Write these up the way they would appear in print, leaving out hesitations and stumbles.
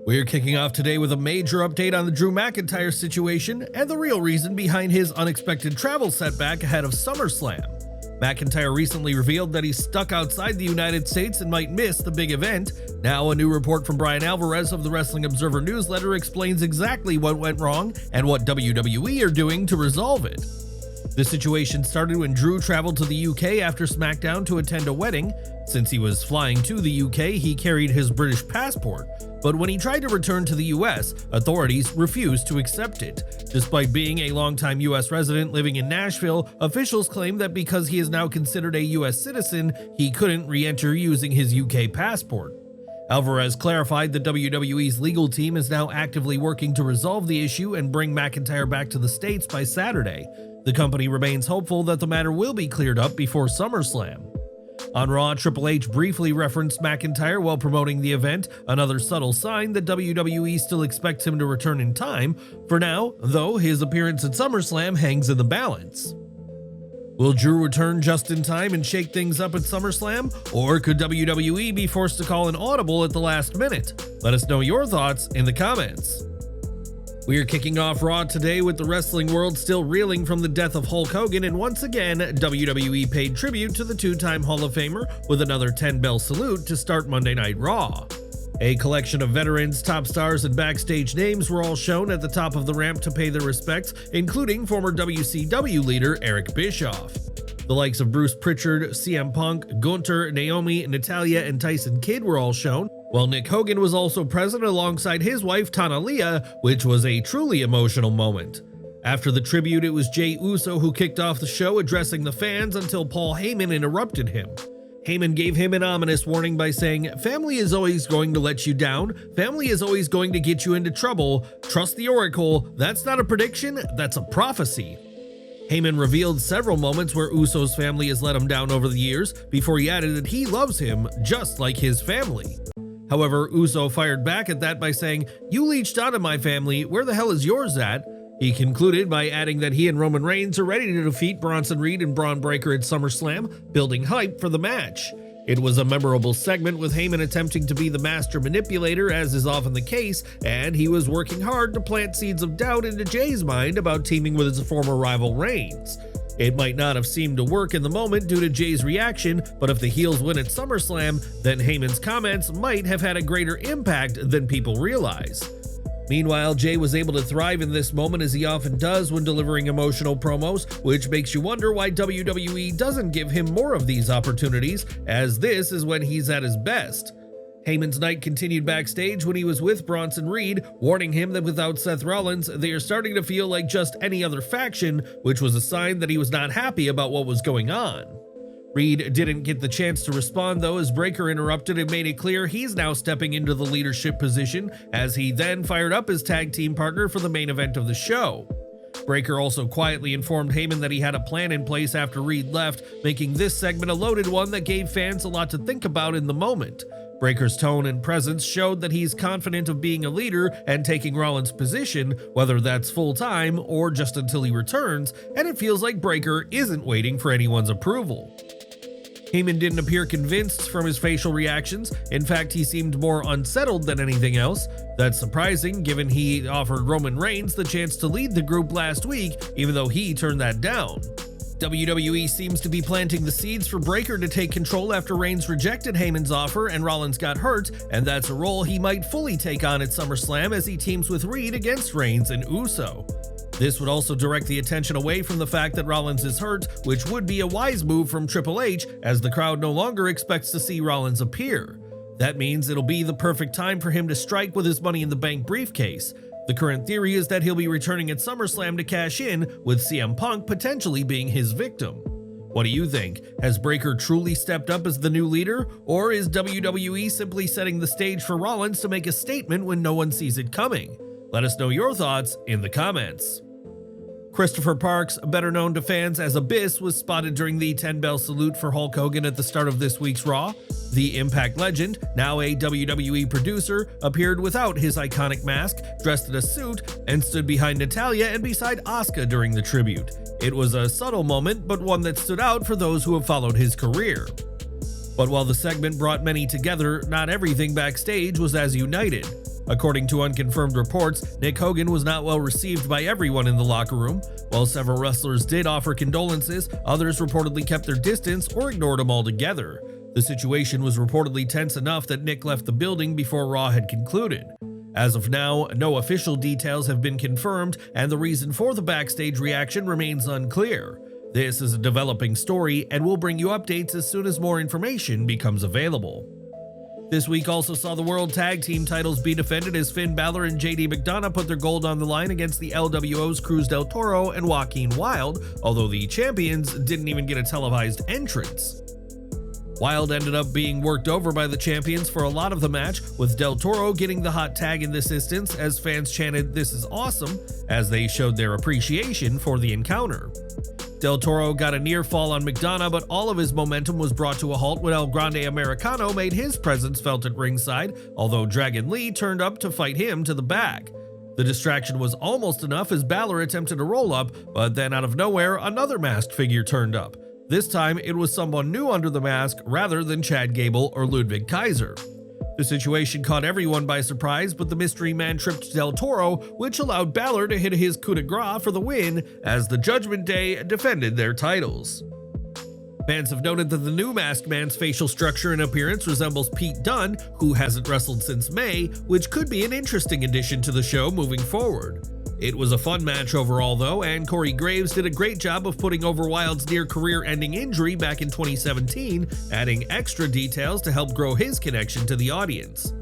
We're kicking off today with a major update on the Drew McIntyre situation and the real reason behind his unexpected travel setback ahead of SummerSlam. McIntyre recently revealed that he's stuck outside the United States and might miss the big event. Now, a new report from Brian Alvarez of the Wrestling Observer newsletter explains exactly what went wrong and what WWE are doing to resolve it. The situation started when Drew traveled to the UK after SmackDown to attend a wedding. Since he was flying to the UK, he carried his British passport, but when he tried to return to the US, authorities refused to accept it. Despite being a longtime US resident living in Nashville, officials claim that because he is now considered a US citizen, he couldn't re-enter using his UK passport. Alvarez clarified that WWE's legal team is now actively working to resolve the issue and bring McIntyre back to the States by Saturday. The company remains hopeful that the matter will be cleared up before SummerSlam. On Raw, Triple H briefly referenced McIntyre while promoting the event, another subtle sign that WWE still expects him to return in time. For now, though, his appearance at SummerSlam hangs in the balance. Will Drew return just in time and shake things up at SummerSlam? Or could WWE be forced to call an audible at the last minute? Let us know your thoughts in the comments. We are kicking off Raw today with the wrestling world still reeling from the death of Hulk Hogan, and once again, WWE paid tribute to the two-time Hall of Famer with another 10-bell salute to start Monday Night Raw. A collection of veterans, top stars, and backstage names were all shown at the top of the ramp to pay their respects, including former WCW leader Eric Bischoff. The likes of Bruce Pritchard, CM Punk, Gunther, Naomi, Natalya, and Tyson Kidd were all shown, while Nick Hogan was also present alongside his wife Tanalia, which was a truly emotional moment. After the tribute, it was Jey Uso who kicked off the show, addressing the fans until Paul Heyman interrupted him. Heyman gave him an ominous warning by saying, "Family is always going to let you down. Family is always going to get you into trouble. Trust the Oracle. That's not a prediction, that's a prophecy." Heyman revealed several moments where Uso's family has let him down over the years, before he added that he loves him just like his family. However, Uso fired back at that by saying, "You leached onto my family, where the hell is yours at?" He concluded by adding that he and Roman Reigns are ready to defeat Bronson Reed and Bron Breakker at SummerSlam, building hype for the match. It was a memorable segment with Heyman attempting to be the master manipulator, as is often the case, and he was working hard to plant seeds of doubt into Jey's mind about teaming with his former rival Reigns. It might not have seemed to work in the moment due to Jey's reaction, but if the heels win at SummerSlam, then Heyman's comments might have had a greater impact than people realize. Meanwhile, Jey was able to thrive in this moment, as he often does when delivering emotional promos, which makes you wonder why WWE doesn't give him more of these opportunities, as this is when he's at his best. Heyman's night continued backstage when he was with Bronson Reed, warning him that without Seth Rollins, they are starting to feel like just any other faction, which was a sign that he was not happy about what was going on. Reed didn't get the chance to respond though, as Breakker interrupted and made it clear he's now stepping into the leadership position, as he then fired up his tag team partner for the main event of the show. Breakker also quietly informed Heyman that he had a plan in place after Reed left, making this segment a loaded one that gave fans a lot to think about in the moment. Breakker's tone and presence showed that he's confident of being a leader and taking Rollins' position, whether that's full-time or just until he returns, and it feels like Breakker isn't waiting for anyone's approval. Heyman didn't appear convinced from his facial reactions. In fact, he seemed more unsettled than anything else. That's surprising, given he offered Roman Reigns the chance to lead the group last week, even though he turned that down. WWE seems to be planting the seeds for Breakker to take control after Reigns rejected Heyman's offer and Rollins got hurt, and that's a role he might fully take on at SummerSlam as he teams with Reed against Reigns and Uso. This would also direct the attention away from the fact that Rollins is hurt, which would be a wise move from Triple H, as the crowd no longer expects to see Rollins appear. That means it'll be the perfect time for him to strike with his Money in the Bank briefcase. The current theory is that he'll be returning at SummerSlam to cash in, with CM Punk potentially being his victim. What do you think? Has Breakker truly stepped up as the new leader, or is WWE simply setting the stage for Rollins to make a statement when no one sees it coming? Let us know your thoughts in the comments. Christopher Parks, better known to fans as Abyss, was spotted during the 10-bell salute for Hulk Hogan at the start of this week's Raw. The Impact legend, now a WWE producer, appeared without his iconic mask, dressed in a suit, and stood behind Natalya and beside Asuka during the tribute. It was a subtle moment, but one that stood out for those who have followed his career. But while the segment brought many together, not everything backstage was as united. According to unconfirmed reports, Nick Hogan was not well received by everyone in the locker room. While several wrestlers did offer condolences, others reportedly kept their distance or ignored him altogether. The situation was reportedly tense enough that Nick left the building before Raw had concluded. As of now, no official details have been confirmed, and the reason for the backstage reaction remains unclear. This is a developing story, and we'll bring you updates as soon as more information becomes available. This week also saw the World Tag Team titles be defended as Finn Balor and JD McDonough put their gold on the line against the LWO's Cruz del Toro and Joaquin Wilde, although the champions didn't even get a televised entrance. Wilde ended up being worked over by the champions for a lot of the match, with Del Toro getting the hot tag in this instance as fans chanted "This is awesome" as they showed their appreciation for the encounter. Del Toro got a near fall on McDonough, but all of his momentum was brought to a halt when El Grande Americano made his presence felt at ringside, although Dragon Lee turned up to fight him to the back. The distraction was almost enough as Balor attempted a roll-up, but then out of nowhere, another masked figure turned up. This time, it was someone new under the mask rather than Chad Gable or Ludwig Kaiser. The situation caught everyone by surprise, but the mystery man tripped Del Toro, which allowed Balor to hit his coup de grace for the win as the Judgment Day defended their titles. Fans have noted that the new Masked Man's facial structure and appearance resembles Pete Dunne, who hasn't wrestled since May, which could be an interesting addition to the show moving forward. It was a fun match overall though, and Corey Graves did a great job of putting over Wilde's near career-ending injury back in 2017, adding extra details to help grow his connection to the audience.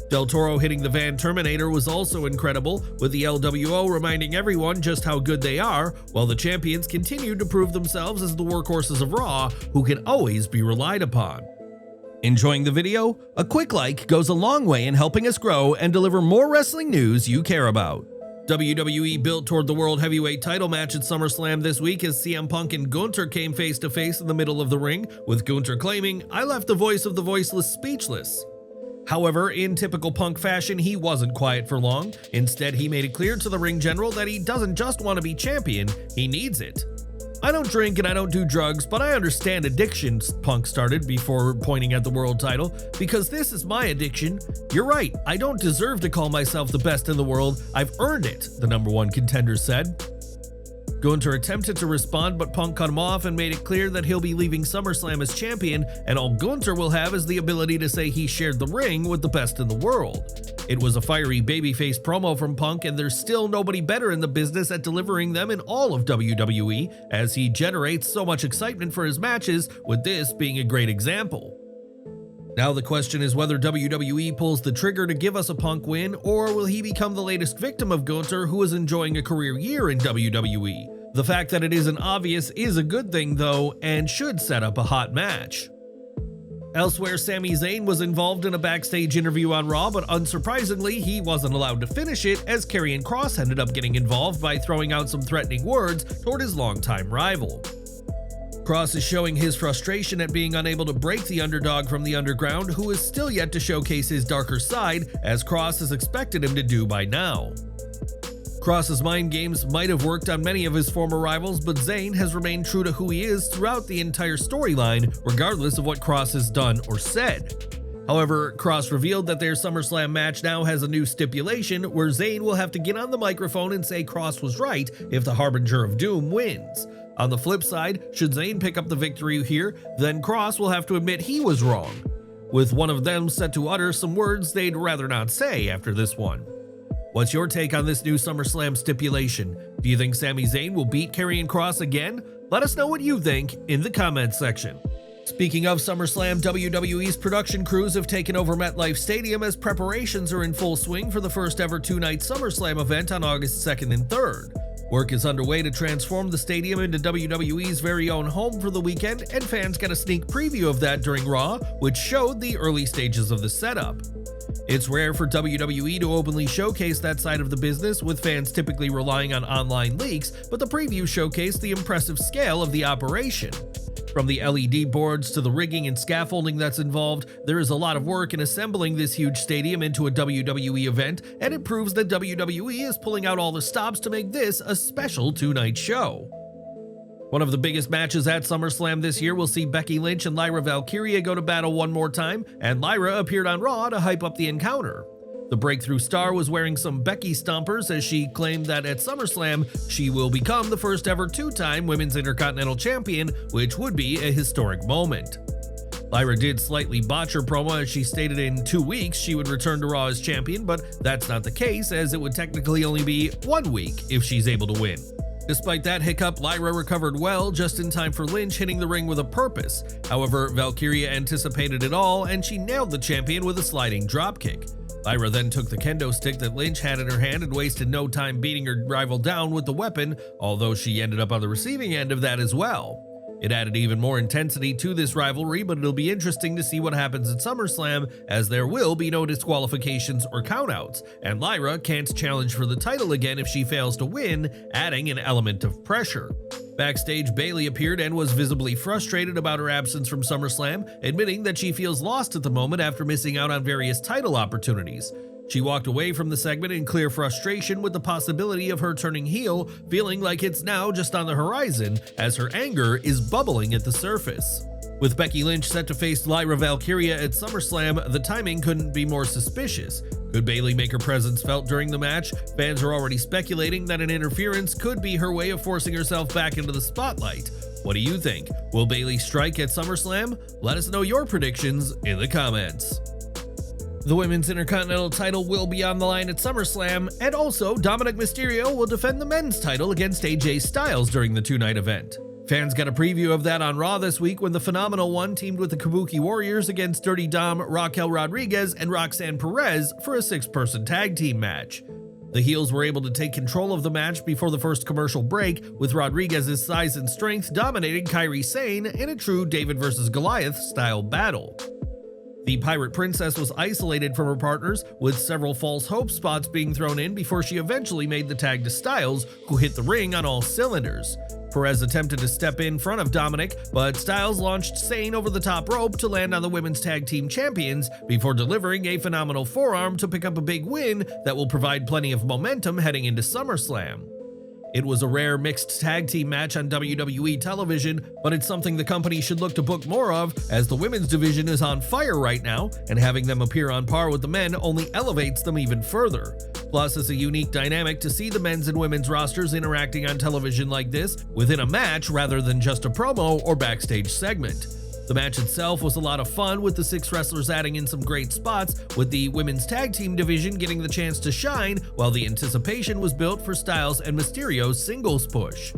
Del Toro hitting the Van Terminator was also incredible, with the LWO reminding everyone just how good they are, while the champions continued to prove themselves as the workhorses of Raw, who can always be relied upon. Enjoying the video? A quick like goes a long way in helping us grow and deliver more wrestling news you care about. WWE built toward the World Heavyweight title match at SummerSlam this week as CM Punk and Gunther came face to face in the middle of the ring, with Gunther claiming, "I left the voice of the voiceless speechless." However, in typical Punk fashion, he wasn't quiet for long. Instead, he made it clear to the ring general that he doesn't just want to be champion, he needs it. "I don't drink and I don't do drugs, but I understand addictions," Punk started before pointing at the world title, "because this is my addiction. You're right, I don't deserve to call myself the best in the world, I've earned it," the #1 contender said. Gunther attempted to respond, but Punk cut him off and made it clear that he'll be leaving SummerSlam as champion, and all Gunther will have is the ability to say he shared the ring with the best in the world. It was a fiery babyface promo from Punk, and there's still nobody better in the business at delivering them in all of WWE, as he generates so much excitement for his matches, with this being a great example. Now the question is whether WWE pulls the trigger to give us a Punk win, or will he become the latest victim of Gunther, who is enjoying a career year in WWE? The fact that it isn't obvious is a good thing though, and should set up a hot match. Elsewhere, Sami Zayn was involved in a backstage interview on Raw, but unsurprisingly, he wasn't allowed to finish it as Karrion Kross ended up getting involved by throwing out some threatening words toward his longtime rival. Kross is showing his frustration at being unable to break the underdog from the underground, who is still yet to showcase his darker side, as Kross has expected him to do by now. Kross's mind games might have worked on many of his former rivals, but Zayn has remained true to who he is throughout the entire storyline, regardless of what Kross has done or said. However, Kross revealed that their SummerSlam match now has a new stipulation where Zayn will have to get on the microphone and say Kross was right if the Harbinger of Doom wins. On the flip side, should Zayn pick up the victory here, then Kross will have to admit he was wrong, with one of them set to utter some words they'd rather not say after this one. What's your take on this new SummerSlam stipulation? Do you think Sami Zayn will beat Karrion Kross again? Let us know what you think in the comments section. Speaking of SummerSlam, WWE's production crews have taken over MetLife Stadium as preparations are in full swing for the first ever two-night SummerSlam event on August 2nd and 3rd. Work is underway to transform the stadium into WWE's very own home for the weekend, and fans got a sneak preview of that during Raw, which showed the early stages of the setup. It's rare for WWE to openly showcase that side of the business, with fans typically relying on online leaks, but the preview showcased the impressive scale of the operation. From the LED boards to the rigging and scaffolding that's involved, there is a lot of work in assembling this huge stadium into a WWE event, and it proves that WWE is pulling out all the stops to make this a special two-night show. One of the biggest matches at SummerSlam this year will see Becky Lynch and Lyra Valkyria go to battle one more time, and Lyra appeared on Raw to hype up the encounter. The breakthrough star was wearing some Becky stompers as she claimed that at SummerSlam, she will become the first ever two-time Women's Intercontinental Champion, which would be a historic moment. Lyra did slightly botch her promo as she stated in 2 weeks she would return to Raw as champion, but that's not the case as it would technically only be 1 week if she's able to win. Despite that hiccup, Lyra recovered well, just in time for Lynch hitting the ring with a purpose. However, Valkyria anticipated it all and she nailed the champion with a sliding dropkick. Lyra then took the kendo stick that Lynch had in her hand and wasted no time beating her rival down with the weapon, although she ended up on the receiving end of that as well. It added even more intensity to this rivalry, but it'll be interesting to see what happens at SummerSlam, as there will be no disqualifications or countouts, and Lyra can't challenge for the title again if she fails to win, adding an element of pressure. Backstage, Bayley appeared and was visibly frustrated about her absence from SummerSlam, admitting that she feels lost at the moment after missing out on various title opportunities. She walked away from the segment in clear frustration with the possibility of her turning heel, feeling like it's now just on the horizon as her anger is bubbling at the surface. With Becky Lynch set to face Lyra Valkyria at SummerSlam, the timing couldn't be more suspicious. Could Bayley make her presence felt during the match? Fans are already speculating that an interference could be her way of forcing herself back into the spotlight. What do you think? Will Bayley strike at SummerSlam? Let us know your predictions in the comments. The Women's Intercontinental title will be on the line at SummerSlam, and also Dominic Mysterio will defend the men's title against AJ Styles during the two-night event. Fans got a preview of that on Raw this week when the Phenomenal One teamed with the Kabuki Warriors against Dirty Dom, Raquel Rodriguez, and Roxanne Perez for a 6-person tag team match. The heels were able to take control of the match before the first commercial break, with Rodriguez's size and strength dominating Kairi Sane in a true David vs. Goliath style battle. The Pirate Princess was isolated from her partners, with several false hope spots being thrown in before she eventually made the tag to Styles, who hit the ring on all cylinders. Perez attempted to step in front of Dominic, but Styles launched Sane over the top rope to land on the women's tag team champions before delivering a phenomenal forearm to pick up a big win that will provide plenty of momentum heading into SummerSlam. It was a rare mixed tag team match on WWE television, but it's something the company should look to book more of, as the women's division is on fire right now, and having them appear on par with the men only elevates them even further. Plus, it's a unique dynamic to see the men's and women's rosters interacting on television like this, within a match rather than just a promo or backstage segment. The match itself was a lot of fun, with the 6 wrestlers adding in some great spots, with the women's tag team division getting the chance to shine, while the anticipation was built for Styles and Mysterio's singles push.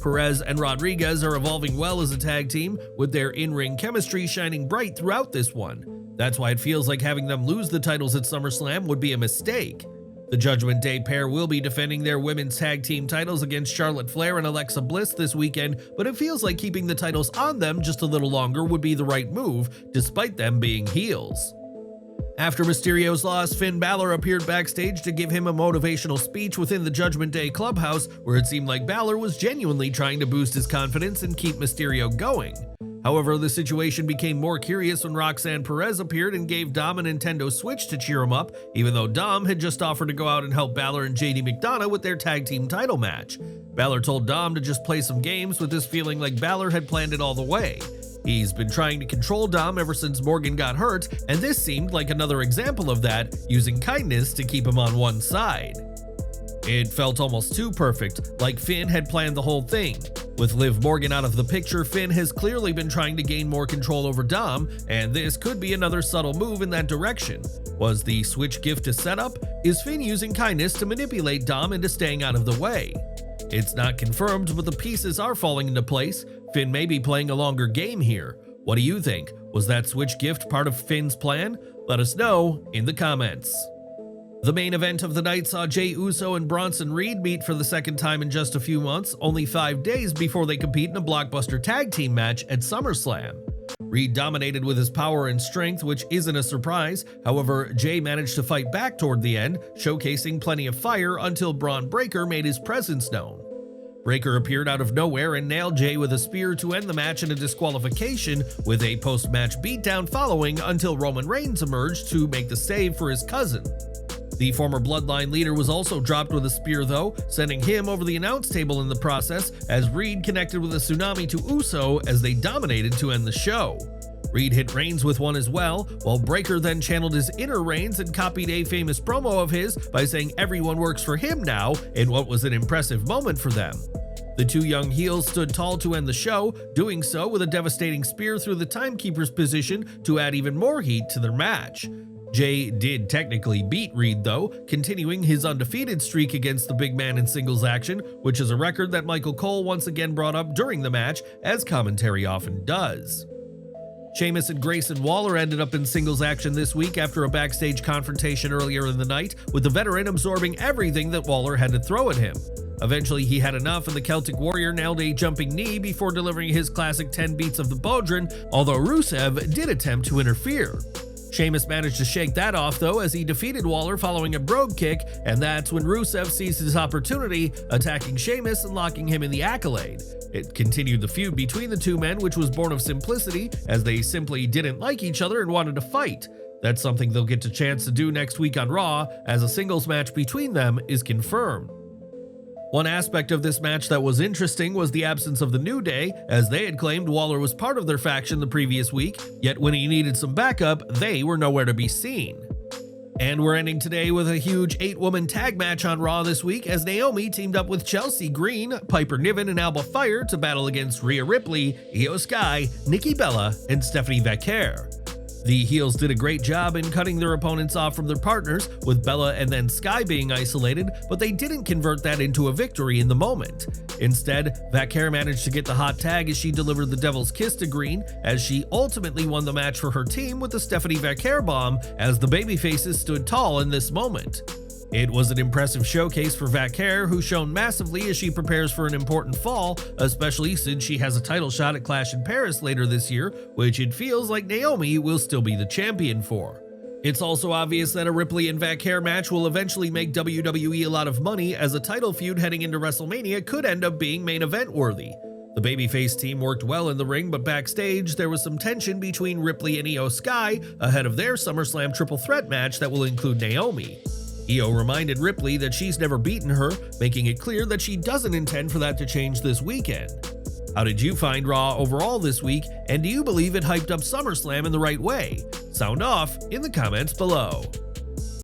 Perez and Rodriguez are evolving well as a tag team, with their in-ring chemistry shining bright throughout this one. That's why it feels like having them lose the titles at SummerSlam would be a mistake. The Judgment Day pair will be defending their women's tag team titles against Charlotte Flair and Alexa Bliss this weekend, but it feels like keeping the titles on them just a little longer would be the right move, despite them being heels. After Mysterio's loss, Finn Balor appeared backstage to give him a motivational speech within the Judgment Day clubhouse, where it seemed like Balor was genuinely trying to boost his confidence and keep Mysterio going. However, the situation became more curious when Roxanne Perez appeared and gave Dom a Nintendo Switch to cheer him up, even though Dom had just offered to go out and help Balor and JD McDonough with their tag team title match. Balor told Dom to just play some games, with this feeling like Balor had planned it all the way. He's been trying to control Dom ever since Morgan got hurt, and this seemed like another example of that, using kindness to keep him on one side. It felt almost too perfect, like Finn had planned the whole thing. With Liv Morgan out of the picture, Finn has clearly been trying to gain more control over Dom, and this could be another subtle move in that direction. Was the Switch gift a setup? Is Finn using kindness to manipulate Dom into staying out of the way? It's not confirmed, but the pieces are falling into place. Finn may be playing a longer game here. What do you think? Was that Switch gift part of Finn's plan? Let us know in the comments. The main event of the night saw Jey Uso and Bronson Reed meet for the second time in just a few months, only 5 days before they compete in a blockbuster tag team match at SummerSlam. Reed dominated with his power and strength, which isn't a surprise. However, Jey managed to fight back toward the end, showcasing plenty of fire until Bron Breakker made his presence known. Breakker appeared out of nowhere and nailed Jey with a spear to end the match in a disqualification, with a post-match beatdown following until Roman Reigns emerged to make the save for his cousin. The former Bloodline leader was also dropped with a spear though, sending him over the announce table in the process, as Reed connected with a tsunami to Uso as they dominated to end the show. Reed hit Reigns with one as well, while Breaker then channeled his inner Reigns and copied a famous promo of his by saying everyone works for him now in what was an impressive moment for them. The two young heels stood tall to end the show, doing so with a devastating spear through the timekeeper's position to add even more heat to their match. Jay did technically beat Reed though, continuing his undefeated streak against the big man in singles action, which is a record that Michael Cole once again brought up during the match, as commentary often does. Sheamus and Grayson Waller ended up in singles action this week after a backstage confrontation earlier in the night, with the veteran absorbing everything that Waller had to throw at him. Eventually he had enough and the Celtic Warrior nailed a jumping knee before delivering his classic 10 beats of the Bodhrán, although Rusev did attempt to interfere. Sheamus managed to shake that off though as he defeated Waller following a brogue kick, and that's when Rusev seized his opportunity, attacking Sheamus and locking him in the Accolade. It continued the feud between the two men, which was born of simplicity as they simply didn't like each other and wanted to fight. That's something they'll get a chance to do next week on Raw, as a singles match between them is confirmed. One aspect of this match that was interesting was the absence of the New Day, as they had claimed Waller was part of their faction the previous week, yet when he needed some backup, they were nowhere to be seen. And we're ending today with a huge 8-woman tag match on Raw this week, as Naomi teamed up with Chelsea Green, Piper Niven, and Alba Fire to battle against Rhea Ripley, Io Sky, Nikki Bella, and Stephanie Vaquer. The heels did a great job in cutting their opponents off from their partners, with Bella and then Sky being isolated, but they didn't convert that into a victory in the moment. Instead, Vaquer managed to get the hot tag as she delivered the Devil's Kiss to Green, as she ultimately won the match for her team with the Stephanie Vaquer bomb, as the babyfaces stood tall in this moment. It was an impressive showcase for Vaquer, who shone massively as she prepares for an important fall, especially since she has a title shot at Clash in Paris later this year, which it feels like Naomi will still be the champion for. It's also obvious that a Ripley and Vaquer match will eventually make WWE a lot of money, as a title feud heading into WrestleMania could end up being main event worthy. The babyface team worked well in the ring, but backstage there was some tension between Ripley and Io Sky ahead of their SummerSlam triple threat match that will include Naomi. Io reminded Ripley that she's never beaten her, making it clear that she doesn't intend for that to change this weekend. How did you find Raw overall this week, and do you believe it hyped up SummerSlam in the right way? Sound off in the comments below.